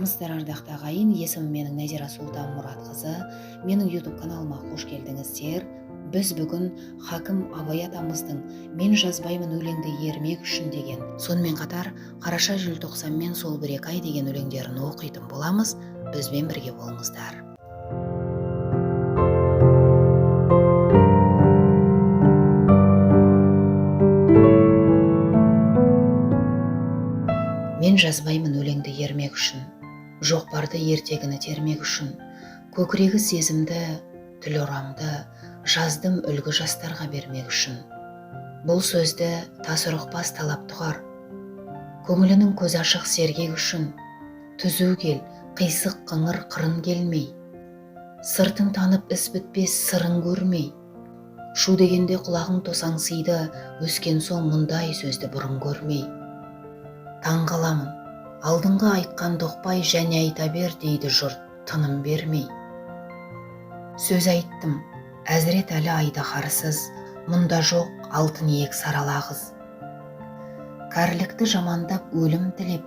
саламатсыздар ардақты ағайын, есімім менің Нәзира Сұлтан Мұратқызы. Менің YouTube каналыма қош келдіңіздер. Біз бүгін хакім Абай атамыздың "Мен жазбаймын өлеңді ермек үшін" деген, сонымен қатар қараша желтоқсан мен сол бір екі ай деген өлеңдерін оқитын боламыз. Бізбен бірге болыңыздар. Мен жазбаймын өлеңді ермек үшін, жоқ барды ертегіні термек үшін, көкірегі сезімді, тіл орамды, жаздым үлгі жастарға бермек үшін. Бұл сөзді тас ұрықпас талап тұғар, көңілінің көз ашық сергек үшін, түзу кел, қисық қыңыр қырын келмей, сыртың танып іс бітпес сырын көрмей, шу дегенде құлағың тосаңсиды, өскен соң мұндай сөзді бұрын көрмей. Таң қаламын, алдыңғы айтқан доқпай және айта бер дейді жұрт, тыным бермей. Сөз айттым, әзірет әлі айдаһарсыз, мұнда жоқ алтын иек сарала қыз. Кәрілікті жамандап өлім тілеп,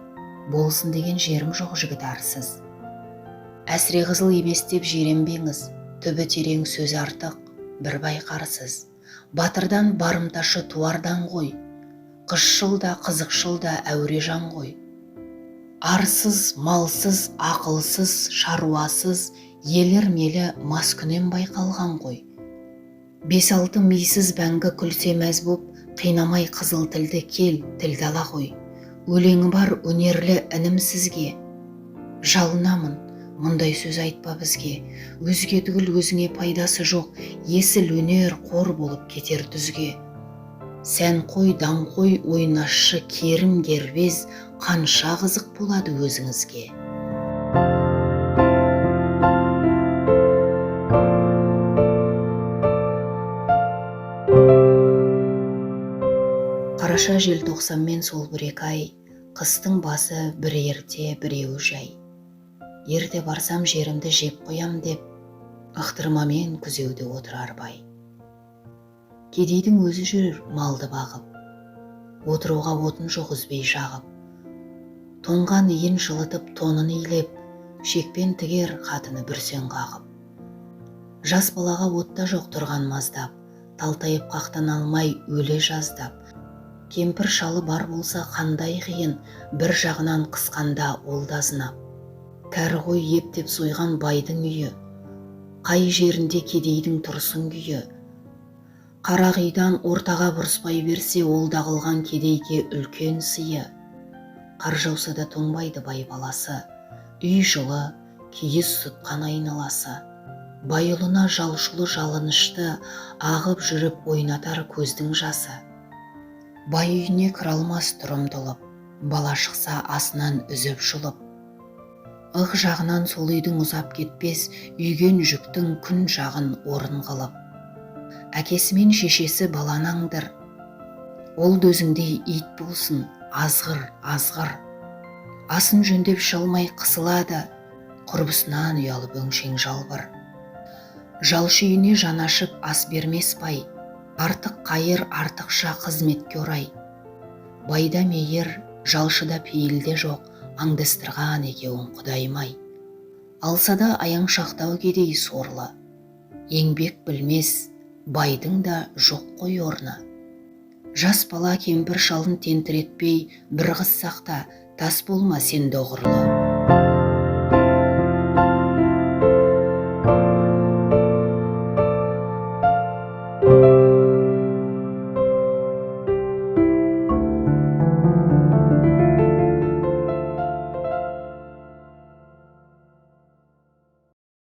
болсын деген жерім жоқ жігіт арсыз. Әсіре қызыл емес деп жиренбеңіз, түбі терең сөз артық, бір байқарсыз. Батырдан барымташы туардан ғой, қысшыл да қызықшыл да әуре жан ғой. Арсыз, малсыз, ақылсыз, шаруасыз, елір-мелі маскүнем байқалған ғой. 5-6 мисыз бәңгі күлсе мәз боп, қинамай қызыл тілді кел, тілді ала ғой. Өлеңі бар өнерлі інім сізге. Жалынамын, мұндай сөз айтпа бізге. Өзге түгіл өзіңе пайдасы жоқ, есіл өнер қор болып кетер дүзге. Сән қой, дан қой, ойнашы, керім кербез, қанша қызық болады өзіңізге. Қараша желтоқсан мен сол бір екі ай, қыстың басы бір ерте біреуі жай. Ерте барсам жерімді жеп қоям деп, ықтырмамен күзеуде отырар бай. Кедейдің өзі жүрер малды бағып, отыруға отын жоқ үзбей жағып. Тоңған иін жылытып тонын илеп, шекпен тігер қатыны бүрсең қағып. Жас балаға отта жоқ тұрған маздап, талтайып қақтан алмай өле жаздап. Кемпір шалы бар болса қандай қиын, бір жағынан қысқанда ол да зынап. Кәрі қой ептеп сойған байдың үйі, қай жерінде кедейдің тұрсын күйі. Қарағидан ортаға бұрыспай берсе, ол да қылған кедейге үлкен сыйы. Қар жауса да тоңбайды бай баласы, үй жылы, киіз тұтқан айналасы. Бай ұлына жалшылы жалынышты, ағып жүріп ойнатар көздің жасы. Бай үйіне кіре алмас тұрым толып, бала шықса асынан үзіп жұлып. Ық жағынан сол үйдің ұзап кетпес, үйген жүктің күн жағын орын қылып. Әкесі мен шешесі баланаңдыр, ол дөзіңдей ит болсын, азғыр, азғыр. Асын жөндеп шалмай қысылады, құрбысынан ұялып өңшең жалбыр. Жалшы үйіне жан ашып ас бермес бай, артық қайыр артықша қызметке орай. Байда мейір, жалшыда пейілде жоқ, аңдыстырған екеуін құдаймай. Алса да аяң шақтау кедей сорлы, еңбек білмес, байдың да жоқ қой орны. Жас бала кемпір шалын тентіретпей, бір қыз сақта, тас болма сен доғырлы.